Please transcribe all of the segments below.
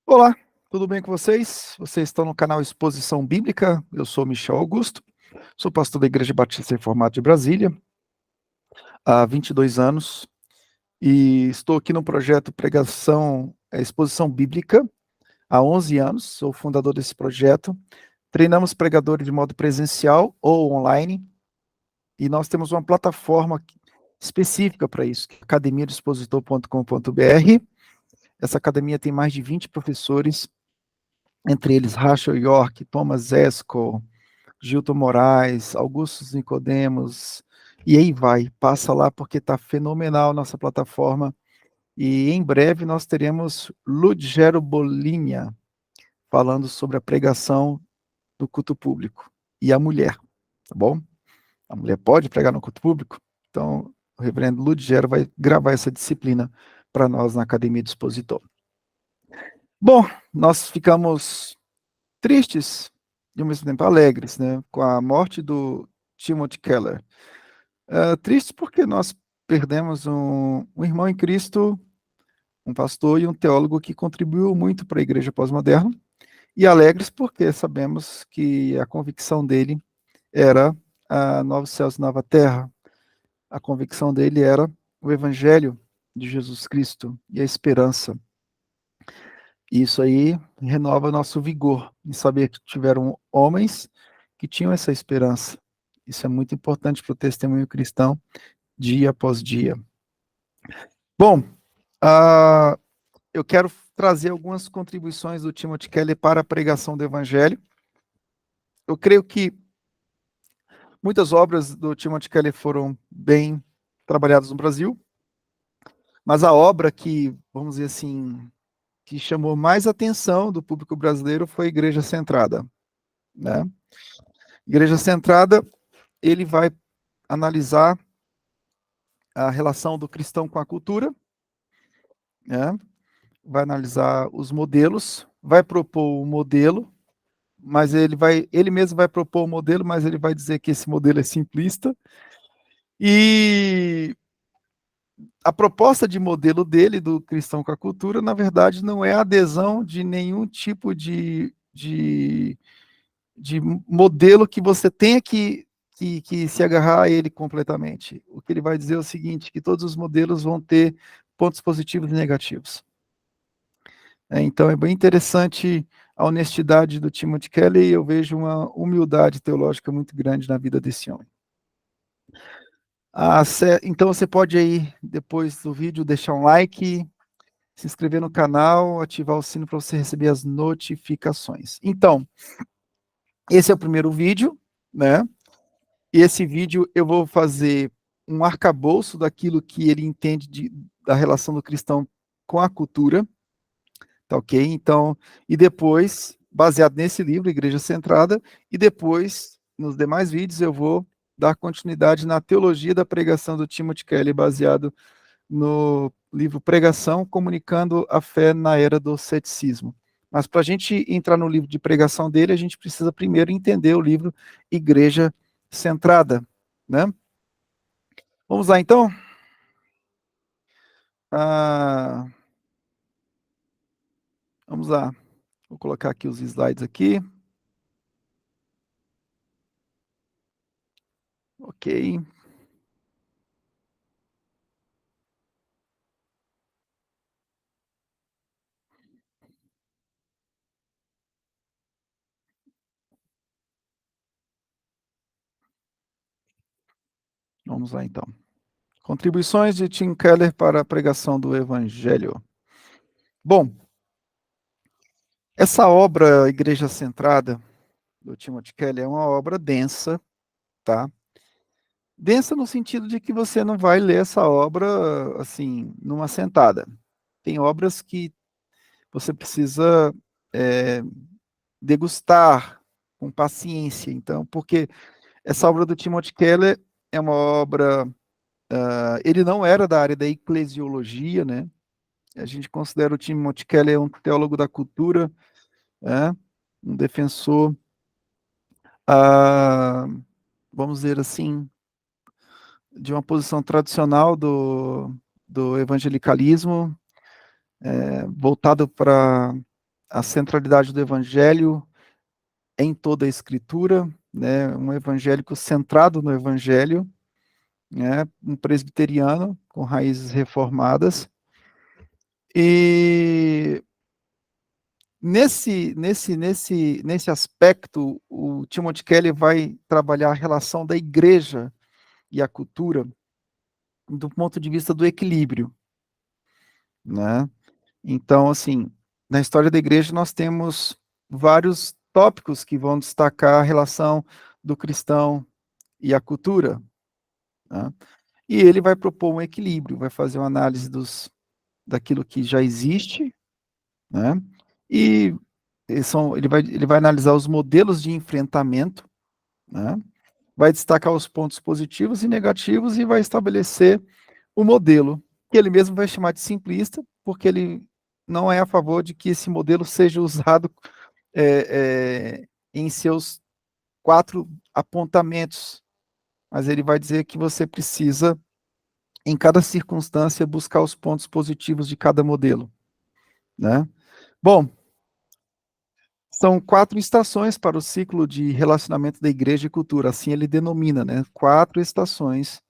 Olá, tudo bem com vocês? Vocês estão no canal Exposição Bíblica. Eu sou Michel Augusto, sou pastor da Igreja Batista Reformada de Brasília há 22 anos e estou aqui no projeto Exposição Bíblica há 11 anos. Sou fundador desse projeto. Treinamos pregadores de modo presencial ou online e nós temos uma plataforma específica para isso, que é academiadoexpositor.com.br. Essa academia tem mais de 20 professores, entre eles Rachel York, Thomas Esco, Gilton Moraes, Augusto Nicodemos, e aí vai, passa lá porque está fenomenal nossa plataforma. E em breve nós teremos Ludgero Bolinha falando sobre a pregação do culto público e a mulher, tá bom? A mulher pode pregar no culto público? Então, o reverendo Ludgero vai gravar essa disciplina para nós na Academia do Expositor. Bom, nós ficamos tristes e ao mesmo tempo alegres, né, com a morte do Timothy Keller. Tristes porque nós perdemos um irmão em Cristo, um pastor e um teólogo que contribuiu muito para a igreja pós-moderna, e alegres porque sabemos que a convicção dele era a novos céus e nova terra. A convicção dele era o evangelho de Jesus Cristo e a esperança. E isso aí renova nosso vigor em saber que tiveram homens que tinham essa esperança. Isso é muito importante para o testemunho cristão, dia após dia. Bom, eu quero trazer algumas contribuições do Timothy Keller para a pregação do Evangelho. Eu creio que muitas obras do Timothy Keller foram bem trabalhadas no Brasil, mas a obra que, vamos dizer assim, que chamou mais atenção do público brasileiro foi a Igreja Centrada, né? Igreja Centrada, ele vai analisar a relação do cristão com a cultura, né? Vai analisar os modelos, vai propor o modelo, mas ele mesmo vai propor o modelo, mas ele vai dizer que esse modelo é simplista. E a proposta de modelo dele, do cristão com a cultura, na verdade, não é a adesão de nenhum tipo de modelo que você tenha que se agarrar a ele completamente. O que ele vai dizer é o seguinte, que todos os modelos vão ter pontos positivos e negativos. Então é bem interessante a honestidade do Timothy Keller e eu vejo uma humildade teológica muito grande na vida desse homem. Então você pode aí, depois do vídeo, deixar um like, se inscrever no canal, ativar o sino para você receber as notificações. Então, esse é o primeiro vídeo, né? E esse vídeo eu vou fazer um arcabouço daquilo que ele entende da relação do cristão com a cultura, tá ok? Então, e depois, baseado nesse livro, Igreja Centrada, e depois, nos demais vídeos, eu vou dar continuidade na teologia da pregação do Timothy Keller, baseado no livro Pregação, comunicando a fé na era do ceticismo. Mas para a gente entrar no livro de pregação dele, a gente precisa primeiro entender o livro Igreja Centrada, né? Vamos lá, então? Vamos lá. Vou colocar aqui os slides aqui. Ok. Vamos lá, então. Contribuições de Tim Keller para a pregação do Evangelho. Bom, essa obra Igreja Centrada, do Timothy Keller, é uma obra densa, tá? Densa no sentido de que você não vai ler essa obra, assim, numa sentada. Tem obras que você precisa degustar com paciência, então, porque essa obra do Timothy Keller é uma obra... ele não era da área da eclesiologia, né? A gente considera o Timothy Keller um teólogo da cultura, né? Um defensor, vamos dizer assim, de uma posição tradicional do evangelicalismo, voltado para a centralidade do evangelho em toda a escritura, né, um evangélico centrado no evangelho, né, um presbiteriano com raízes reformadas. E nesse aspecto, o Timothy Keller vai trabalhar a relação da igreja e a cultura do ponto de vista do equilíbrio, né? Então, assim, na história da igreja nós temos vários tópicos que vão destacar a relação do cristão e a cultura, né? E ele vai propor um equilíbrio, vai fazer uma análise daquilo que já existe, né? E ele vai analisar os modelos de enfrentamento, né? Vai destacar os pontos positivos e negativos e vai estabelecer o modelo, que ele mesmo vai chamar de simplista, porque ele não é a favor de que esse modelo seja usado em seus 4 apontamentos, mas ele vai dizer que você precisa, em cada circunstância, buscar os pontos positivos de cada modelo, né? Bom, são 4 estações para o ciclo de relacionamento da igreja e cultura, assim ele denomina, né? 4 estações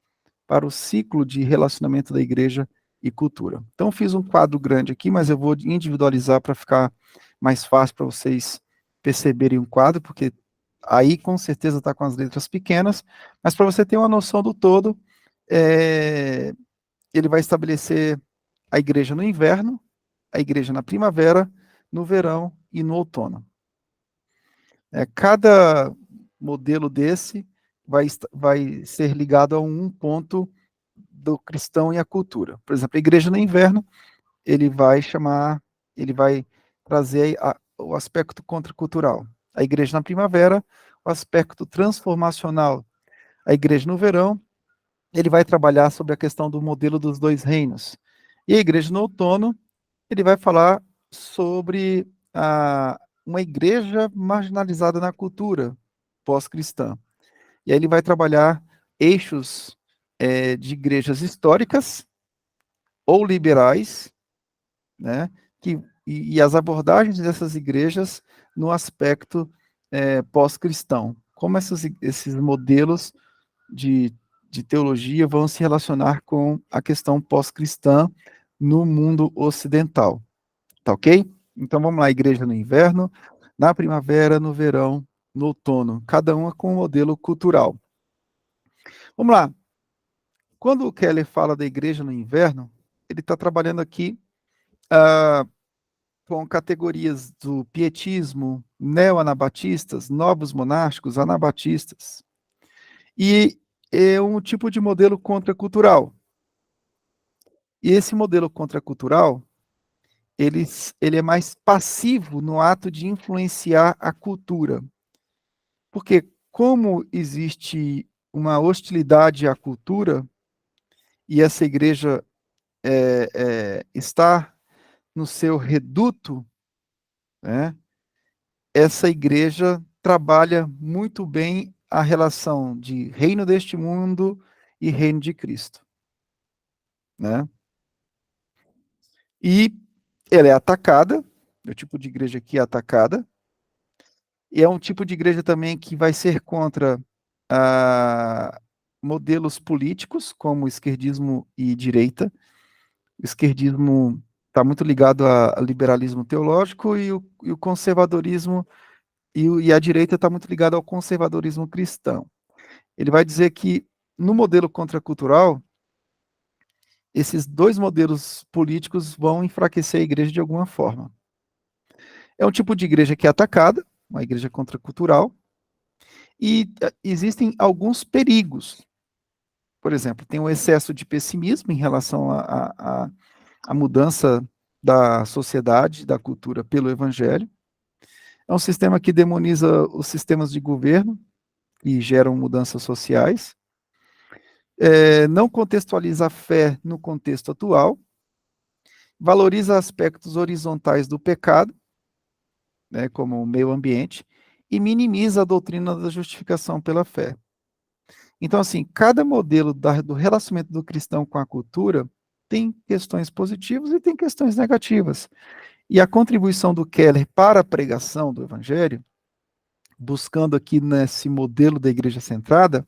para o ciclo de relacionamento da igreja e cultura. Então, fiz um quadro grande aqui, mas eu vou individualizar para ficar mais fácil para vocês perceberem um quadro, porque aí com certeza está com as letras pequenas, mas para você ter uma noção do todo, ele vai estabelecer a igreja no inverno, a igreja na primavera, no verão e no outono. Cada modelo desse vai ser ligado a um ponto do cristão e a cultura. Por exemplo, a igreja no inverno, ele vai trazer o aspecto contracultural. A igreja na primavera, o aspecto transformacional. A igreja no verão, ele vai trabalhar sobre a questão do modelo dos 2 reinos. E a igreja no outono, ele vai falar sobre uma igreja marginalizada na cultura pós-cristã. E aí ele vai trabalhar eixos de igrejas históricas ou liberais, né, e as abordagens dessas igrejas no aspecto pós-cristão. Como esses modelos de, de teologia vão se relacionar com a questão pós-cristã no mundo ocidental. Tá ok? Então vamos lá, igreja no inverno, na primavera, no verão, no outono, cada uma com um modelo cultural. Vamos lá. Quando o Keller fala da igreja no inverno, ele está trabalhando aqui com categorias do pietismo, neo-anabatistas, novos monásticos, anabatistas. E é um tipo de modelo contracultural. E esse modelo contracultural, ele é mais passivo no ato de influenciar a cultura. Porque como existe uma hostilidade à cultura, e essa igreja está no seu reduto, né, essa igreja trabalha muito bem a relação de reino deste mundo e reino de Cristo, né? E ela é atacada, o tipo de igreja que é atacada, e é um tipo de igreja também que vai ser contra modelos políticos, como esquerdismo e direita. O esquerdismo está muito ligado ao liberalismo teológico e o conservadorismo, e a direita está muito ligada ao conservadorismo cristão. Ele vai dizer que no modelo contracultural, esses 2 modelos políticos vão enfraquecer a igreja de alguma forma. É um tipo de igreja que é atacada, uma igreja contracultural, e existem alguns perigos. Por exemplo, tem o excesso de pessimismo em relação à mudança da sociedade, da cultura pelo evangelho. É um sistema que demoniza os sistemas de governo e geram mudanças sociais. Não contextualiza a fé no contexto atual. Valoriza aspectos horizontais do pecado, né, como o meio ambiente, e minimiza a doutrina da justificação pela fé. Então, assim, cada modelo do relacionamento do cristão com a cultura tem questões positivas e tem questões negativas. E a contribuição do Keller para a pregação do Evangelho, buscando aqui nesse modelo da igreja centrada,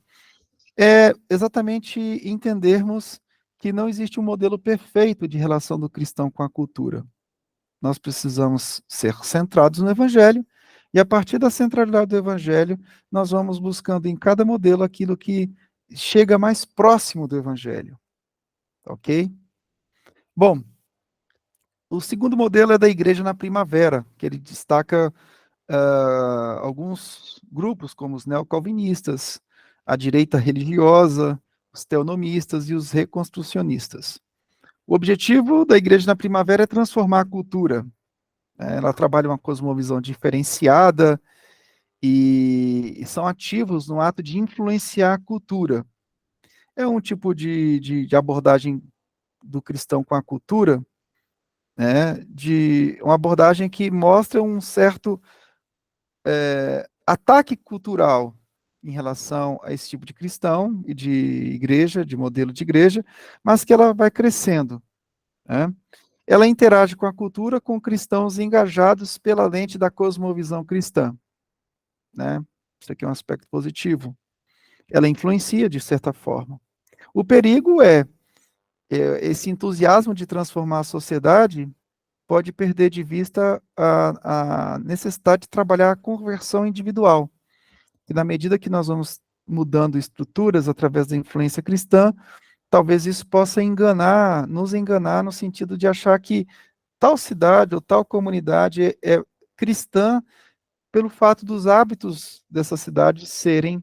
é exatamente entendermos que não existe um modelo perfeito de relação do cristão com a cultura. Nós precisamos ser centrados no Evangelho, e a partir da centralidade do Evangelho, nós vamos buscando em cada modelo aquilo que chega mais próximo do Evangelho. Ok? Bom, o segundo modelo é da Igreja na Primavera, que ele destaca alguns grupos, como os neocalvinistas, a direita religiosa, os teonomistas e os reconstrucionistas. O objetivo da Igreja na Primavera é transformar a cultura. Ela trabalha uma cosmovisão diferenciada e são ativos no ato de influenciar a cultura. É um tipo de abordagem do cristão com a cultura, né, de uma abordagem que mostra um certo ataque cultural em relação a esse tipo de cristão e de igreja, de modelo de igreja, mas que ela vai crescendo, né? Ela interage com a cultura com cristãos engajados pela lente da cosmovisão cristã, né? Isso aqui é um aspecto positivo. Ela influencia de certa forma. O perigo é esse entusiasmo de transformar a sociedade pode perder de vista a necessidade de trabalhar a conversão individual. E na medida que nós vamos mudando estruturas através da influência cristã, talvez isso possa nos enganar no sentido de achar que tal cidade ou tal comunidade é cristã pelo fato dos hábitos dessa cidade serem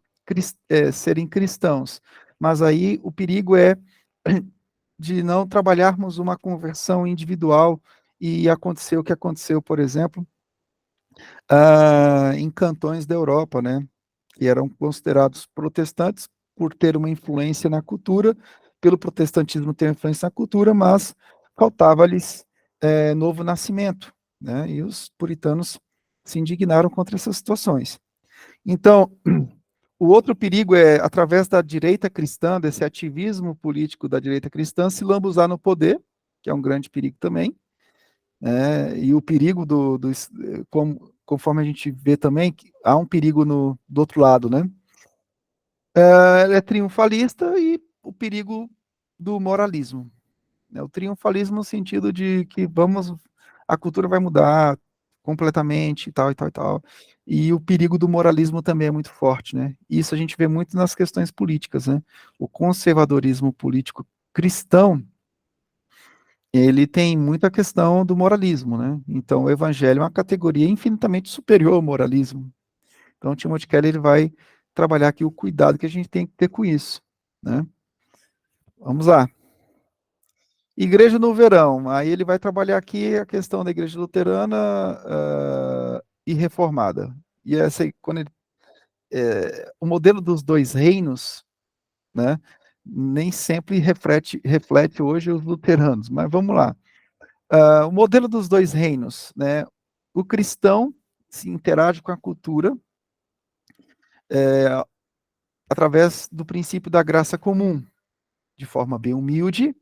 cristãos. Mas aí o perigo é de não trabalharmos uma conversão individual e acontecer o que aconteceu, por exemplo, em cantões da Europa, né, que eram considerados protestantes por ter uma influência na cultura, pelo protestantismo ter influência na cultura, mas faltava-lhes novo nascimento, né, e os puritanos se indignaram contra essas situações. Então, o outro perigo é, através da direita cristã, desse ativismo político da direita cristã, se lambuzar no poder, que é um grande perigo também, e o perigo conforme a gente vê também, que há um perigo do outro lado, né? É triunfalista e o perigo do moralismo, né? O triunfalismo no sentido de que a cultura vai mudar completamente e tal, e tal, e tal. E o perigo do moralismo também é muito forte, né? Isso a gente vê muito nas questões políticas, né? O conservadorismo político cristão, ele tem muita questão do moralismo, né? Então, o evangelho é uma categoria infinitamente superior ao moralismo. Então, o Timothy Keller ele vai trabalhar aqui o cuidado que a gente tem que ter com isso, né? Vamos lá. Igreja no verão. Aí ele vai trabalhar aqui a questão da igreja luterana e reformada. E essa, o modelo dos dois reinos, né? Nem sempre reflete hoje os luteranos, mas vamos lá. O modelo dos dois reinos, né? O cristão se interage com a cultura através do princípio da graça comum, de forma bem humilde,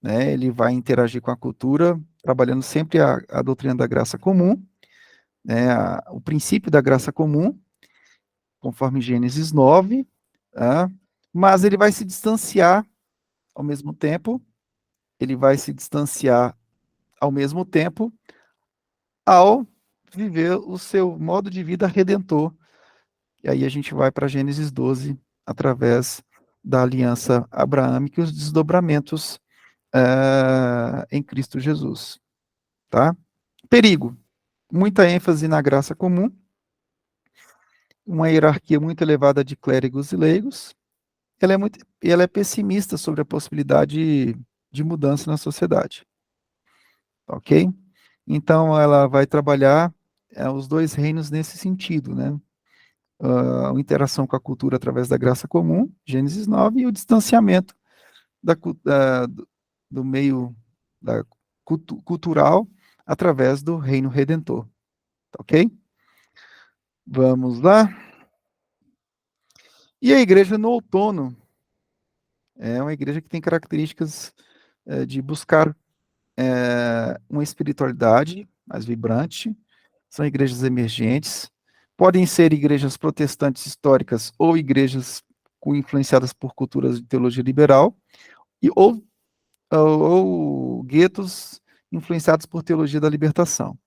né? Ele vai interagir com a cultura, trabalhando sempre a doutrina da graça comum, né? O princípio da graça comum, conforme Gênesis 9, tá? Mas ele vai se distanciar ao mesmo tempo, ele vai se distanciar ao mesmo tempo ao viver o seu modo de vida redentor. E aí a gente vai para Gênesis 12, através da aliança abraâmica e os desdobramentos em Cristo Jesus. Tá? Perigo. Muita ênfase na graça comum, uma hierarquia muito elevada de clérigos e leigos. Ela é pessimista sobre a possibilidade de mudança na sociedade. Ok? Então, ela vai trabalhar os dois reinos nesse sentido, né? A interação com a cultura através da graça comum, Gênesis 9, e o distanciamento do meio cultural através do reino redentor. Ok? Vamos lá. E a igreja no outono é uma igreja que tem características de buscar uma espiritualidade mais vibrante, são igrejas emergentes, podem ser igrejas protestantes históricas ou igrejas influenciadas por culturas de teologia liberal, ou guetos influenciados por teologia da libertação.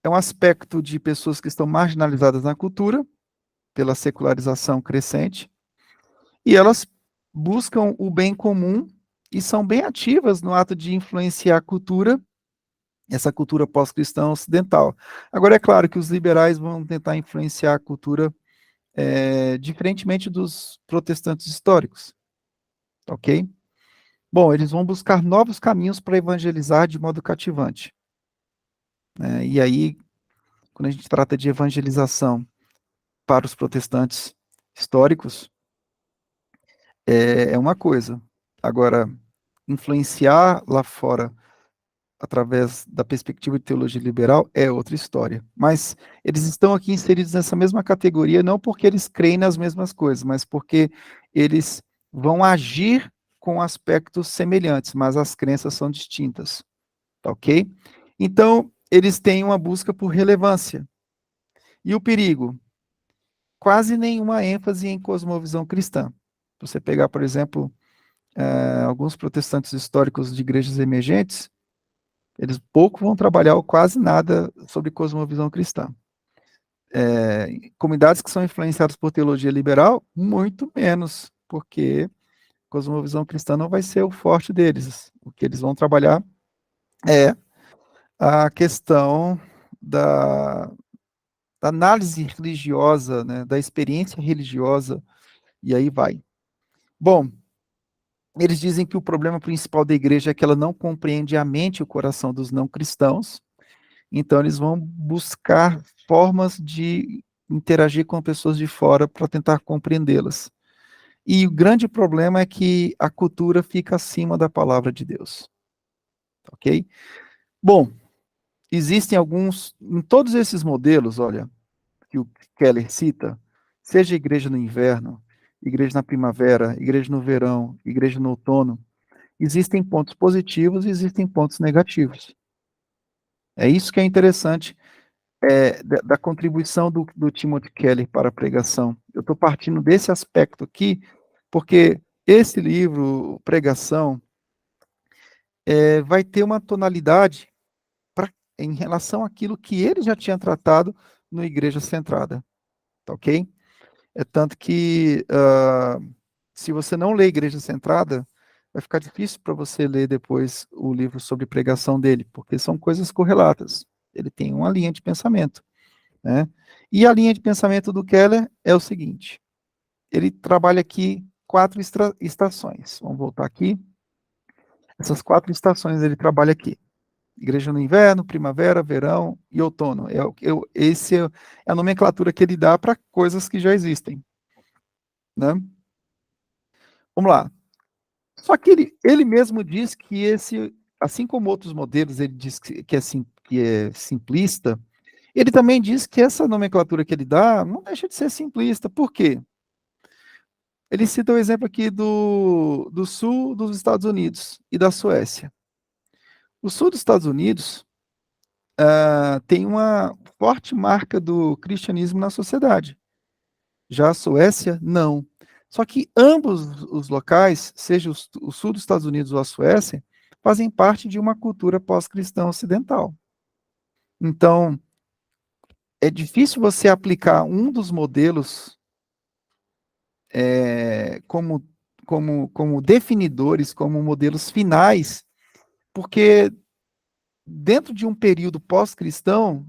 É um aspecto de pessoas que estão marginalizadas na cultura, pela secularização crescente, e elas buscam o bem comum e são bem ativas no ato de influenciar a cultura, essa cultura pós-cristã ocidental. Agora, é claro que os liberais vão tentar influenciar a cultura diferentemente dos protestantes históricos, ok? Bom, eles vão buscar novos caminhos para evangelizar de modo cativante. E aí, quando a gente trata de evangelização para os protestantes históricos, é uma coisa. Agora, influenciar lá fora através da perspectiva de teologia liberal é outra história. Mas eles estão aqui inseridos nessa mesma categoria, não porque eles creem nas mesmas coisas, mas porque eles vão agir com aspectos semelhantes, mas as crenças são distintas, tá ok? Então, eles têm uma busca por relevância. E o perigo? Quase nenhuma ênfase em cosmovisão cristã. Você pegar, por exemplo, alguns protestantes históricos de igrejas emergentes, eles pouco vão trabalhar ou quase nada sobre cosmovisão cristã. Comunidades que são influenciadas por teologia liberal, muito menos, porque cosmovisão cristã não vai ser o forte deles. O que eles vão trabalhar é a questão da análise religiosa, né, da experiência religiosa, e aí vai. Bom, eles dizem que o problema principal da igreja é que ela não compreende a mente e o coração dos não cristãos, então eles vão buscar formas de interagir com pessoas de fora para tentar compreendê-las. E o grande problema é que a cultura fica acima da palavra de Deus. Ok? Bom, existem alguns, em todos esses modelos, olha, que o Keller cita, seja igreja no inverno, igreja na primavera, igreja no verão, igreja no outono, existem pontos positivos e existem pontos negativos. É isso que é interessante da contribuição do Timothy Keller para a pregação. Eu estou partindo desse aspecto aqui, porque esse livro, Pregação, vai ter uma tonalidade em relação àquilo que ele já tinha tratado no Igreja Centrada, tá ok? É tanto que, se você não lê Igreja Centrada, vai ficar difícil para você ler depois o livro sobre pregação dele, porque são coisas correlatas. Ele tem uma linha de pensamento, né? E a linha de pensamento do Keller é o seguinte: ele trabalha aqui 4 estações. Vamos voltar aqui. Essas 4 estações ele trabalha aqui. Igreja no inverno, primavera, verão e outono. Esse é a nomenclatura que ele dá para coisas que já existem, né? Vamos lá. Só que ele mesmo diz que assim como outros modelos, ele diz que é simplista, ele também diz que essa nomenclatura que ele dá não deixa de ser simplista. Por quê? Ele cita o exemplo aqui do sul dos Estados Unidos e da Suécia. O sul dos Estados Unidos tem uma forte marca do cristianismo na sociedade. Já a Suécia, não. Só que ambos os locais, seja o sul dos Estados Unidos ou a Suécia, fazem parte de uma cultura pós-cristã ocidental. Então, é difícil você aplicar um dos modelos como definidores, como modelos finais, porque dentro de um período pós-cristão,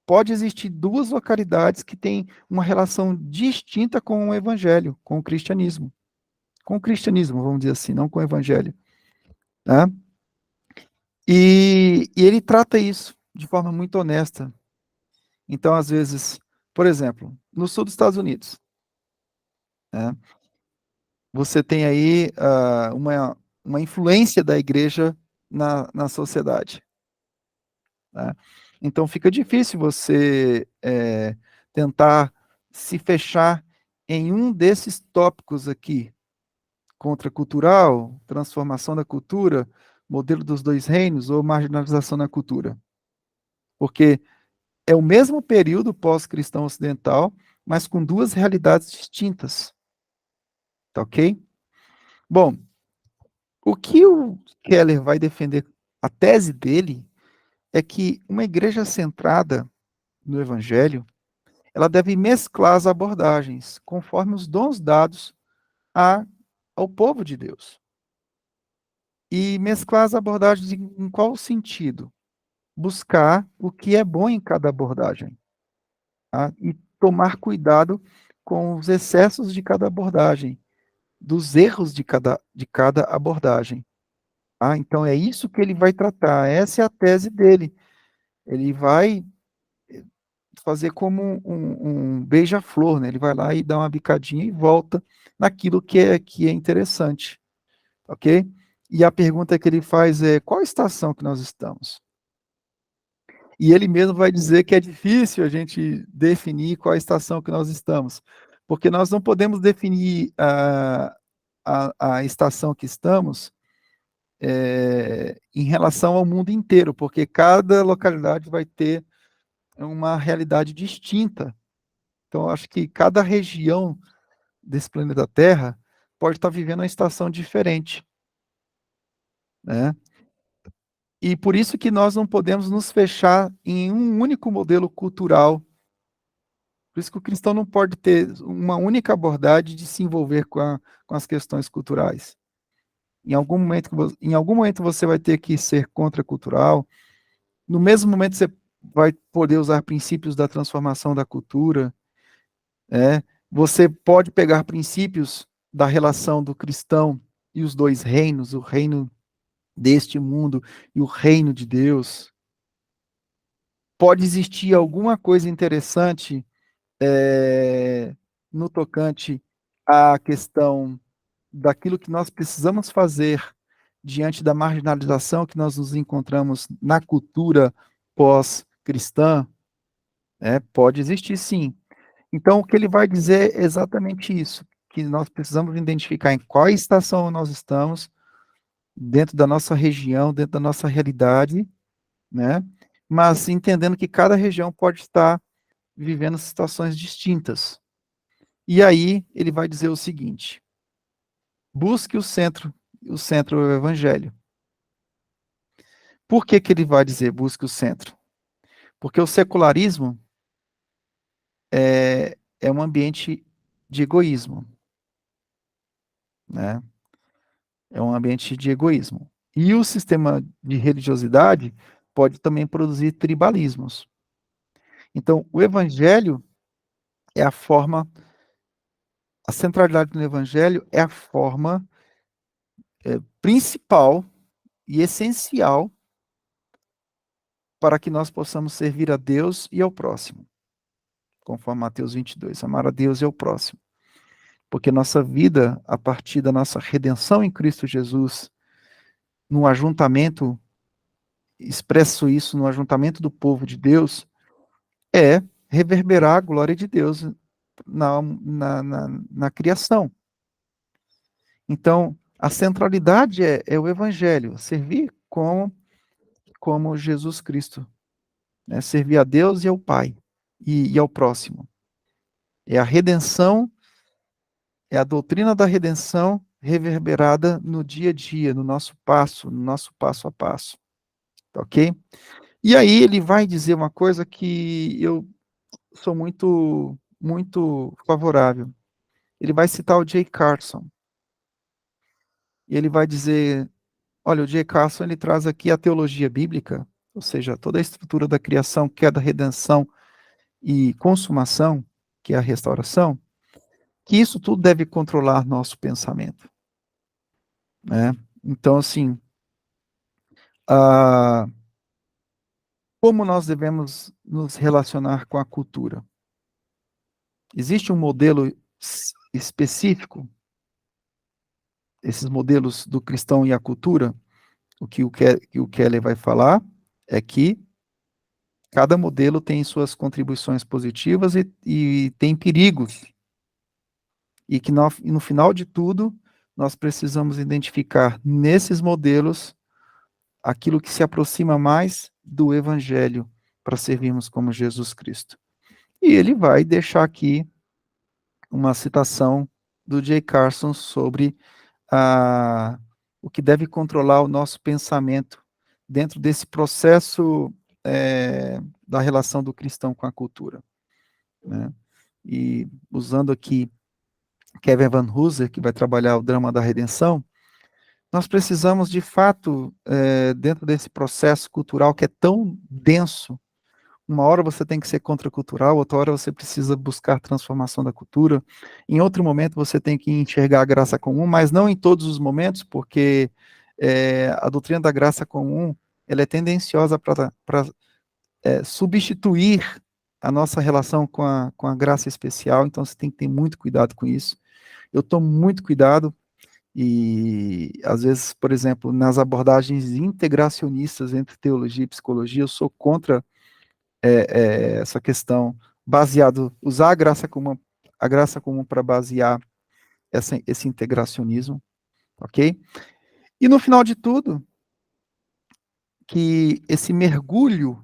pode existir 2 localidades que têm uma relação distinta com o evangelho, com o cristianismo. Com o cristianismo, vamos dizer assim, não com o evangelho. Né? E ele trata isso de forma muito honesta. Então, às vezes, por exemplo, no sul dos Estados Unidos, né, você tem aí uma influência da igreja na sociedade. Né? Então, fica difícil você tentar se fechar em um desses tópicos aqui, contracultural, transformação da cultura, modelo dos dois reinos ou marginalização da cultura? Porque é o mesmo período pós-cristão ocidental, mas com duas realidades distintas. Tá ok? Bom, o que o Keller vai defender, a tese dele, é que uma igreja centrada no Evangelho, ela deve mesclar as abordagens, conforme os dons dados ao povo de Deus. E mesclar as abordagens em qual sentido? Buscar o que é bom em cada abordagem. Tá? E tomar cuidado com os excessos de cada abordagem, dos erros de cada abordagem. Tá? Então, é isso que ele vai tratar, essa é a tese dele. Ele vai fazer como um beija-flor, né? Ele vai lá e dá uma bicadinha e volta naquilo que é interessante, ok? E a pergunta que ele faz é, qual estação que nós estamos? E ele mesmo vai dizer que é difícil a gente definir qual a estação que nós estamos, porque nós não podemos definir a estação que estamos em relação ao mundo inteiro, porque cada localidade vai ter uma realidade distinta. Então, acho que cada região desse planeta Terra pode estar vivendo uma estação diferente, né? E por isso que nós não podemos nos fechar em um único modelo cultural. Por isso que o cristão não pode ter uma única abordagem de se envolver com as questões culturais. Em algum momento você vai ter que ser contracultural. No mesmo momento você vai poder usar princípios da transformação da cultura. Você pode pegar princípios da relação do cristão e os dois reinos, o reino deste mundo e o reino de Deus. Pode existir alguma coisa interessante no tocante à questão daquilo que nós precisamos fazer diante da marginalização que nós nos encontramos na cultura pós-cristã, pode existir sim. Então, o que ele vai dizer é exatamente isso, que nós precisamos identificar em qual estação nós estamos, dentro da nossa região, dentro da nossa realidade, né? Mas entendendo que cada região pode estar vivendo situações distintas. E aí ele vai dizer o seguinte: busque o centro é o evangelho. Por que que ele vai dizer busque o centro? Porque o secularismo é um ambiente de egoísmo, né? É um ambiente de egoísmo. E o sistema de religiosidade pode também produzir tribalismos. Então, o evangelho é a forma, a centralidade do evangelho é a forma principal e essencial para que nós possamos servir a Deus e ao próximo, conforme Mateus 22, amar a Deus e ao próximo. Porque nossa vida, a partir da nossa redenção em Cristo Jesus, no ajuntamento, expresso isso no ajuntamento do povo de Deus, é reverberar a glória de Deus na criação. Então, a centralidade é o Evangelho, servir como Jesus Cristo, né? Servir a Deus e ao Pai, e ao próximo. É a redenção, é a doutrina da redenção reverberada no dia a dia, no nosso passo a passo, tá ok? E aí ele vai dizer uma coisa que eu sou muito favorável. Ele vai citar o Jay Carson, e ele vai dizer, olha, o Jay Carson ele traz aqui a teologia bíblica, ou seja, toda a estrutura da criação, queda, redenção e consumação, que é a restauração, que isso tudo deve controlar nosso pensamento, né? Então, assim, como nós devemos nos relacionar com a cultura? Existe um modelo específico, esses modelos do cristão e a cultura? O que o Keller vai falar é que cada modelo tem suas contribuições positivas e tem perigos. E que no final de tudo, nós precisamos identificar nesses modelos aquilo que se aproxima mais do Evangelho para servirmos como Jesus Cristo. E ele vai deixar aqui uma citação do J. Carson sobre o que deve controlar o nosso pensamento dentro desse processo da relação do cristão com a cultura, né? E usando aqui Kevin Van Hooser, que vai trabalhar o drama da redenção, nós precisamos, de fato, dentro desse processo cultural que é tão denso, uma hora você tem que ser contracultural, outra hora você precisa buscar transformação da cultura, em outro momento você tem que enxergar a graça comum, mas não em todos os momentos, porque a doutrina da graça comum ela é tendenciosa para substituir a nossa relação com a graça especial, então você tem que ter muito cuidado com isso. Eu tomo muito cuidado, e às vezes, por exemplo, nas abordagens integracionistas entre teologia e psicologia, eu sou contra essa questão, usar a graça comum para basear esse integracionismo, ok? E no final de tudo, que esse mergulho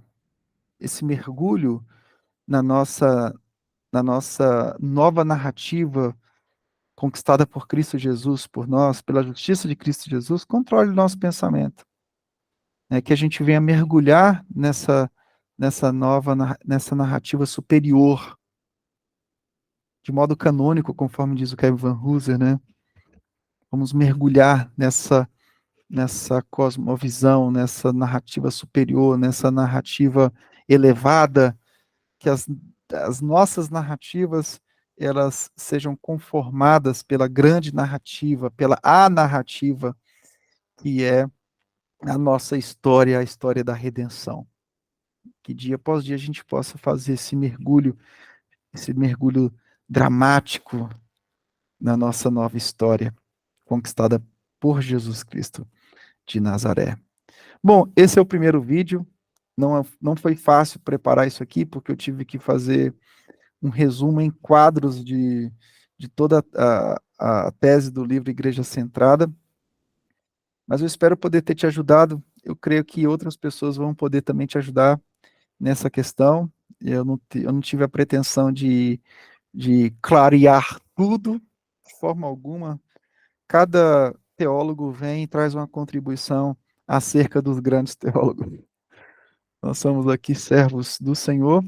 na nossa nova narrativa conquistada por Cristo Jesus, por nós, pela justiça de Cristo Jesus, controle o nosso pensamento. Que a gente venha mergulhar nessa narrativa superior, de modo canônico, conforme diz o Kevin Van Hooser, né? Vamos mergulhar nessa cosmovisão, nessa narrativa superior, nessa narrativa elevada, que as nossas narrativas elas sejam conformadas pela grande narrativa, pela a narrativa, que é a nossa história, a história da redenção. Que dia após dia a gente possa fazer esse mergulho dramático na nossa nova história, conquistada por Jesus Cristo de Nazaré. Bom, esse é o primeiro vídeo. Não foi fácil preparar isso aqui, porque eu tive que fazer um resumo em quadros de toda a tese do livro Igreja Centrada, mas eu espero poder ter te ajudado. Eu creio que outras pessoas vão poder também te ajudar nessa questão. Eu não tive a pretensão de clarear tudo, de forma alguma. Cada teólogo vem e traz uma contribuição acerca dos grandes teólogos. Nós somos aqui servos do Senhor,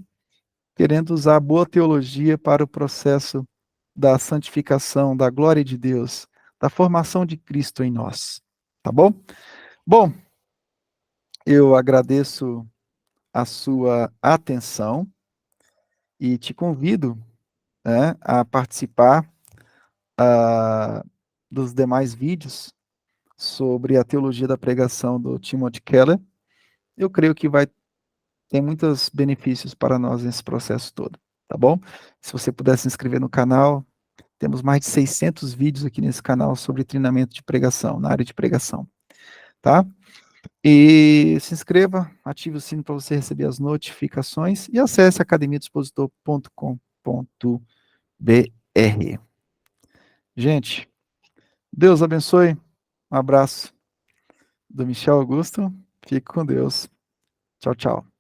querendo usar a boa teologia para o processo da santificação, da glória de Deus, da formação de Cristo em nós. Tá bom? Bom, eu agradeço a sua atenção e te convido, né, a participar dos demais vídeos sobre a teologia da pregação do Timothy Keller. Eu creio que vai ter muitos benefícios para nós nesse processo todo, tá bom? Se você puder se inscrever no canal, temos mais de 600 vídeos aqui nesse canal sobre treinamento de pregação, na área de pregação, tá? E se inscreva, ative o sino para você receber as notificações e acesse academiadospositor.com.br. Gente, Deus abençoe. Um abraço do Michel Augusto. Fique com Deus. Tchau, tchau.